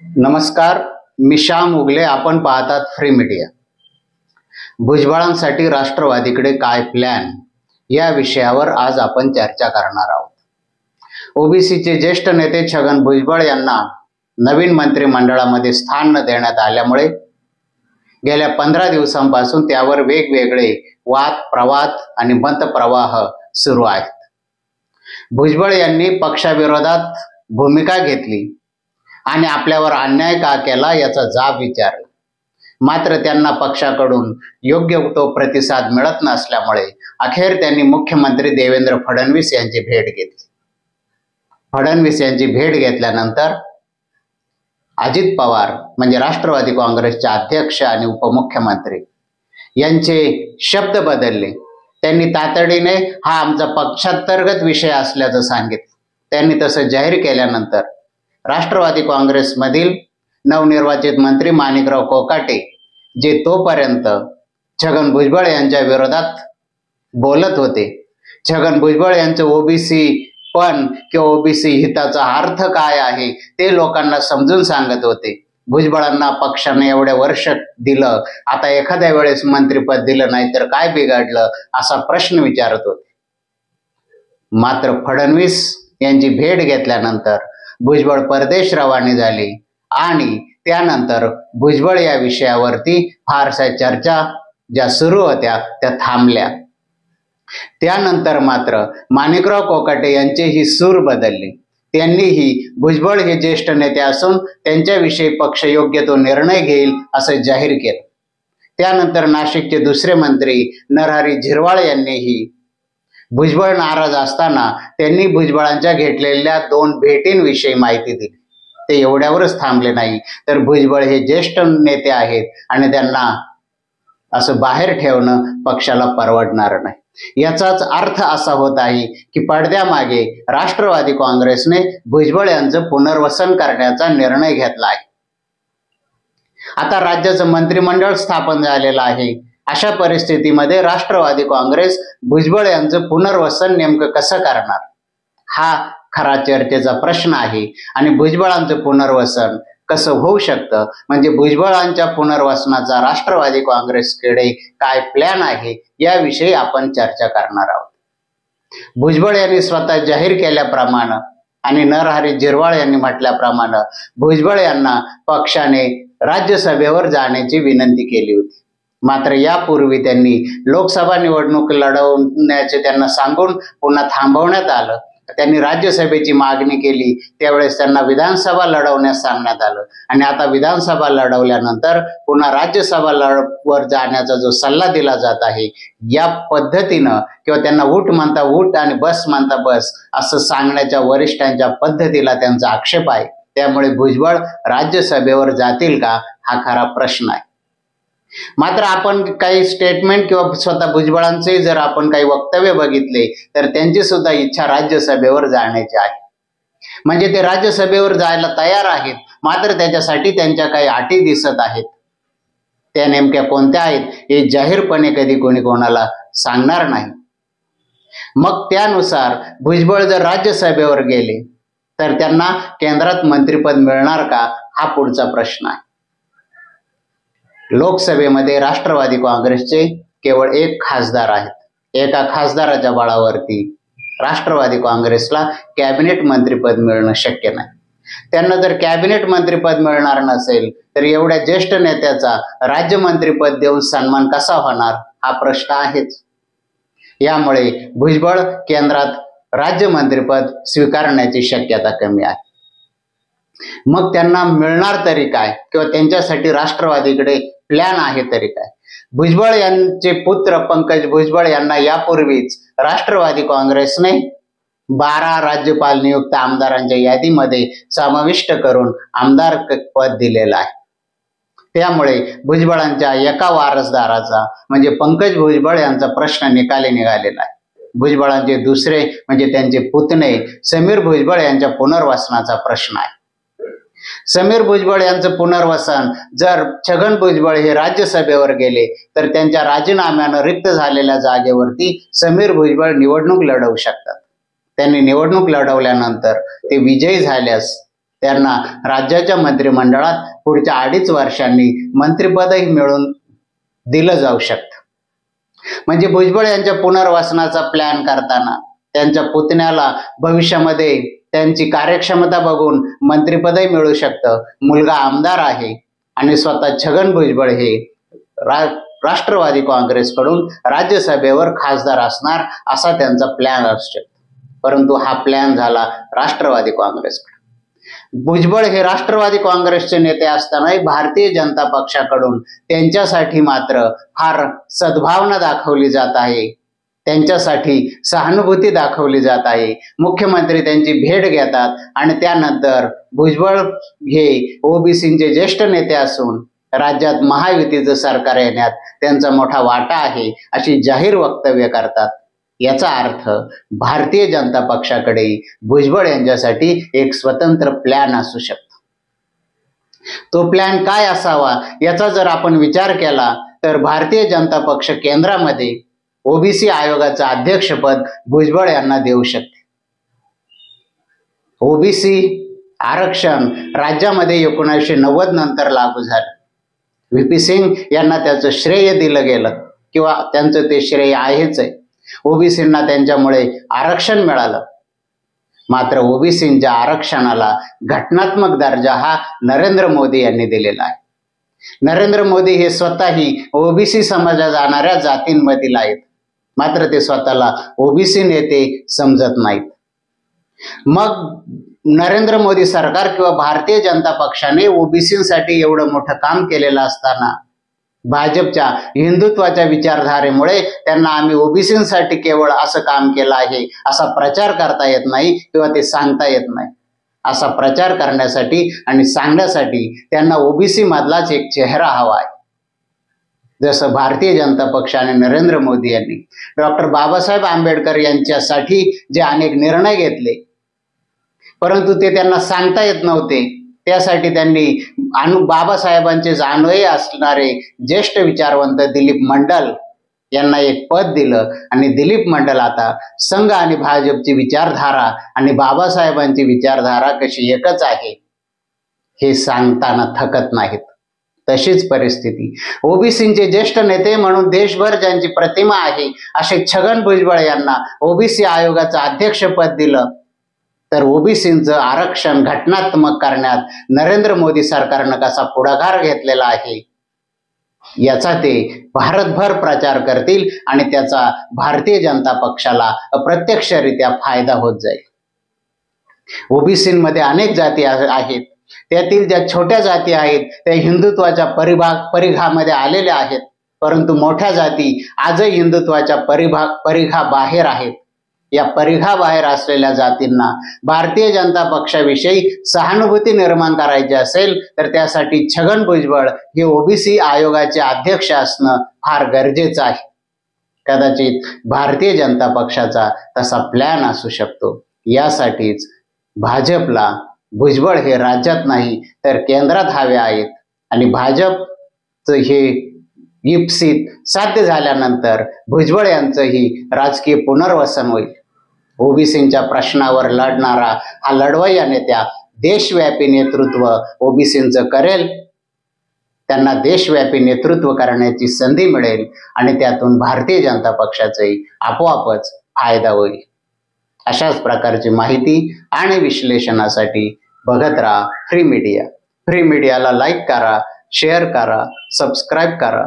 नमस्कार, मी श्याम उगले. आपण पाहतात फ्री मीडिया. भुजबळांसाठी राष्ट्रवादीकडे काय प्लॅन या विषयावर आज आपण चर्चा करणार आहोत. ओबीसीचे ज्येष्ठ नेते छगन भुजबळ यांना नवीन मंत्रिमंडळामध्ये स्थान न देण्यात आल्यामुळे गेल्या 15 दिवसांपासून त्यावर वेगवेगळे वाद, प्रवाद आणि मतप्रवाह सुरू आहेत. भुजबळ यांनी पक्षाविरोधात भूमिका घेतली आणि आपल्यावर अन्याय का केला याचा जाब विचारला. मात्र त्यांना पक्षाकडून योग्य तो प्रतिसाद मिळत नसल्यामुळे अखेर त्यांनी मुख्यमंत्री देवेंद्र फडणवीस यांची भेट घेतली. फडणवीस यांची भेट घेतल्यानंतर अजित पवार म्हणजे राष्ट्रवादी काँग्रेसचे अध्यक्ष आणि उपमुख्यमंत्री यांचे शब्द बदलले. त्यांनी तातडीने हा आमचा पक्षांतर्गत विषय असल्याचं सांगितलं. त्यांनी तसं जाहीर केल्यानंतर राष्ट्रवादी काँग्रेसमधील नवनिर्वाचित मंत्री माणिकराव कोकाटे, जे तोपर्यंत छगन भुजबळ यांच्या विरोधात बोलत होते, छगन भुजबळ यांचं ओबीसी पण किंवा ओबीसी हिताचा अर्थ काय आहे ते लोकांना समजून सांगत होते. भुजबळांना पक्षाने एवढे वर्ष दिलं, आता एखाद्या वेळेस मंत्रिपद दिलं नाही तर काय बिघडलं असा प्रश्न विचारत होते. मात्र फडणवीस यांची भेट घेतल्यानंतर भुजबळ परदेश रवाने झाले आणि त्यानंतर भुजबळ या विषयावरती फारशा चर्चा ज्या सुरू होत्या त्या थांबल्या. त्यानंतर मात्र माणिकराव कोकाटे यांचेही सूर बदलले. त्यांनीही भुजबळ हे ज्येष्ठ नेते असून त्यांच्याविषयी पक्ष योग्य तो निर्णय घेईल असं जाहीर केलं. त्यानंतर नाशिकचे दुसरे मंत्री नरहरी झिरवाळ यांनीही भुजबळ नाराज असताना त्यांनी भुजबळांच्या घेतलेल्या 2 भेटींविषयी माहिती दिली. ते एवढ्यावरच थांबले नाही, तर भुजबळ हे ज्येष्ठ नेते आहेत आणि त्यांना असं बाहेर ठेवणं पक्षाला परवडणार नाही. याचाच अर्थ असा होत आहे की पडद्यामागे राष्ट्रवादी काँग्रेसने भुजबळ यांचं पुनर्वसन करण्याचा निर्णय घेतला आहे. आता राज्याचं मंत्रिमंडळ स्थापन झालेलं आहे. अशा परिस्थितीमध्ये राष्ट्रवादी काँग्रेस भुजबळ यांचं पुनर्वसन नेमकं कसं करणार हा खरा चर्चेचा प्रश्न आहे. आणि भुजबळांचं पुनर्वसन कसं होऊ शकतं, म्हणजे भुजबळांच्या पुनर्वसनाचा राष्ट्रवादी काँग्रेसकडे काय प्लॅन आहे याविषयी आपण चर्चा करणार आहोत. भुजबळ यांनी स्वतः जाहीर केल्याप्रमाणे आणि नरहरी झिरवाळ यांनी म्हटल्याप्रमाणे भुजबळ यांना पक्षाने राज्यसभेवर जाण्याची विनंती केली होती. मात्र यापूर्वी त्यांनी लोकसभा निवडणूक लढवण्याचे त्यांना सांगून पुन्हा थांबवण्यात आलं. त्यांनी राज्यसभेची मागणी केली, त्यावेळेस त्यांना विधानसभा लढवण्यास सांगण्यात आलं आणि आता विधानसभा लढवल्यानंतर पुन्हा राज्यसभा वर जाण्याचा जो सल्ला दिला जात आहे, या पद्धतीनं किंवा त्यांना उठ म्हणता उठ आणि बस म्हणता बस असं सांगण्याच्या वरिष्ठांच्या पद्धतीला त्यांचा आक्षेप आहे. त्यामुळे भुजबळ राज्यसभेवर जातील का हा खरा प्रश्न आहे. मात्र आपण काही स्टेटमेंट किंवा स्वतः भुजबळांचे जर आपण काही वक्तव्य बघितले तर त्यांची सुद्धा इच्छा राज्यसभेवर जाण्याची आहे. म्हणजे ते राज्यसभेवर जायला तयार आहेत, मात्र त्याच्यासाठी त्यांच्या काही अटी दिसत आहेत. त्या नेमक्या कोणत्या आहेत हे जाहीरपणे कधी कोणी कोणाला सांगणार नाही. मग त्यानुसार भुजबळ जर राज्यसभेवर गेले तर त्यांना केंद्रात मंत्रिपद मिळणार का हा पुढचा प्रश्न आहे. लोकसभेमध्ये राष्ट्रवादी काँग्रेसचे केवळ 1 खासदार आहेत. एका खासदाराच्या बळावरती राष्ट्रवादी काँग्रेसला कॅबिनेट मंत्रिपद मिळणं शक्य नाही. त्यांना जर कॅबिनेट मंत्रिपद मिळणार नसेल तर एवढ्या ज्येष्ठ नेत्याचा राज्यमंत्रीपद देऊन सन्मान कसा होणार हा प्रश्न आहेच. यामुळे भुजबळ केंद्रात राज्यमंत्रीपद स्वीकारण्याची शक्यता कमी आहे. मग त्यांना मिळणार तरी काय किंवा त्यांच्यासाठी राष्ट्रवादीकडे प्लॅन आहे तरी काय. भुजबळ यांचे पुत्र पंकज भुजबळ यांना यापूर्वीच राष्ट्रवादी काँग्रेसने 12 राज्यपाल नियुक्त आमदारांच्या यादीमध्ये समाविष्ट करून आमदार पद दिलेलं आहे. त्यामुळे भुजबळांच्या एका वारसदाराचा म्हणजे पंकज भुजबळ यांचा प्रश्न निकाली निघालेला आहे. भुजबळांचे दुसरे म्हणजे त्यांचे पुतणे समीर भुजबळ यांच्या पुनर्वसनाचा प्रश्न आहे. समीर भुजबळ यांचं पुनर्वसन जर छगन भुजबळ हे राज्यसभेवर गेले तर त्यांच्या राजीनाम्यानं रिक्त झालेल्या जागेवरती समीर भुजबळ निवडणूक लढवू शकतात. त्यांनी निवडणूक लढवल्यानंतर ते विजयी झाल्यास त्यांना राज्याच्या मंत्रिमंडळात पुढच्या 2.5 वर्षांनी मंत्रिपदही मिळून दिलं जाऊ शकतं. म्हणजे भुजबळ यांच्या पुनर्वसनाचा प्लॅन करताना त्यांच्या पुतण्याला भविष्यामध्ये त्यांची कार्यक्षमता बघून मंत्रिपदही मिळू शकतं, मुलगा आमदार आहे आणि स्वतः छगन भुजबळ हे राष्ट्रवादी काँग्रेसकडून राज्यसभेवर खासदार असणार असा त्यांचा प्लॅन असू शकतो. परंतु हा प्लॅन झाला राष्ट्रवादी काँग्रेसकडे. भुजबळ हे राष्ट्रवादी काँग्रेसचे नेते असतानाही भारतीय जनता पक्षाकडून त्यांच्यासाठी मात्र फार सद्भावना दाखवली जात आहे, त्यांच्यासाठी सहानुभूती दाखवली जात आहे. मुख्यमंत्री त्यांची भेट घेतात आणि त्यानंतर भुजबळ हे ओबीसीचे ज्येष्ठ नेते असून राज्यात महायुतीचं सरकार येण्यात त्यांचा मोठा वाटा आहे अशी जाहीर वक्तव्य करतात. याचा अर्थ भारतीय जनता पक्षाकडे भुजबळ यांच्यासाठी एक स्वतंत्र प्लॅन असू शकतो. तो प्लॅन काय असावा याचा जर आपण विचार केला तर भारतीय जनता पक्ष केंद्रामध्ये ओबीसी आयोगाचं अध्यक्षपद भुजबळ यांना देऊ शकते. ओबीसी आरक्षण राज्यामध्ये 1990 नंतर लागू झालं. व्ही पी सिंग यांना त्याचं श्रेय दिलं गेलं किंवा त्यांचं ते श्रेय आहेच आहे. ओबीसींना त्यांच्यामुळे आरक्षण मिळालं. मात्र ओबीसींच्या आरक्षणाला घटनात्मक दर्जा हा नरेंद्र मोदी यांनी दिलेला आहे. नरेंद्र मोदी हे स्वतःही ओबीसी समजल्या जाणाऱ्या जातींमधील आहेत, मात्र ते स्वतःला ओबीसी नेते समजत नाहीत. मग नरेंद्र मोदी सरकार किंवा भारतीय जनता पक्षाने ओबीसींसाठी एवढं मोठं काम केलेलं असताना भाजपच्या हिंदुत्वाच्या विचारधारेमुळे त्यांना आम्ही ओबीसींसाठी केवळ असं काम केलं आहे असा प्रचार करता येत नाही किंवा ते सांगता येत नाही. असा प्रचार करण्यासाठी आणि सांगण्यासाठी त्यांना ओबीसी मधलाच एक चेहरा हवा आहे. जसं भारतीय जनता पक्ष आणि नरेंद्र मोदी यांनी डॉक्टर बाबासाहेब आंबेडकर यांच्यासाठी जे अनेक निर्णय घेतले, परंतु ते त्यांना सांगता येत नव्हते. त्यासाठी त्यांनी बाबासाहेबांचे अनुयायी असणारे ज्येष्ठ विचारवंत दिलीप मंडल यांना एक पद दिलं आणि दिलीप मंडल आता संघ आणि भाजपची विचारधारा आणि बाबासाहेबांची विचारधारा कशी एकच आहे हे सांगताना थकत नाहीत. तशीच परिस्थिती ओबीसींचे ज्येष्ठ नेते म्हणून देशभर ज्यांची प्रतिमा आहे असे छगन भुजबळ यांना ओबीसी आयोगाचं अध्यक्षपद दिलं तर ओबीसींचं आरक्षण घटनात्मक करण्यात नरेंद्र मोदी सरकारनं कसा पुढाकार घेतलेला आहे याचा ते भारतभर प्रचार करतील आणि त्याचा भारतीय जनता पक्षाला अप्रत्यक्षरित्या फायदा होत जाईल. ओबीसींमध्ये अनेक जाती आहेत, त्यातील ज्या छोट्या जाती आहेत त्या हिंदुत्वाच्या परिघामध्ये आलेल्या आहेत, परंतु मोठ्या जाती आजही हिंदुत्वाच्या परिघाबाहेर आहेत. या परिघाबाहेर असलेल्या जातींना भारतीय जनता पक्षाविषयी सहानुभूती निर्माण करायची असेल तर त्यासाठी छगन भुजबळ हे ओबीसी आयोगाचे अध्यक्ष असणं फार गरजेचं आहे. कदाचित भारतीय जनता पक्षाचा तसा प्लॅन असू शकतो. यासाठीच भाजपला भुजबळ हे राज्यात नाही तर केंद्रात हवे आहेत आणि भाजपचं हे इप्सित साध्य झाल्यानंतर भुजबळ यांचंही राजकीय पुनर्वसन होईल. ओबीसींच्या प्रश्नावर लढणारा हा लढवय्या नेत्या देशव्यापी नेतृत्व ओबीसींचं करेल. त्यांना देशव्यापी नेतृत्व करण्याची संधी मिळेल आणि त्यातून भारतीय जनता पक्षाचाही आपोआपच फायदा होईल. अशाच प्रकारची माहिती आणि विश्लेषणासाठी बघत राहा फ्री मीडिया. फ्री मीडियाला लाईक करा, शेअर करा, सबस्क्राईब करा.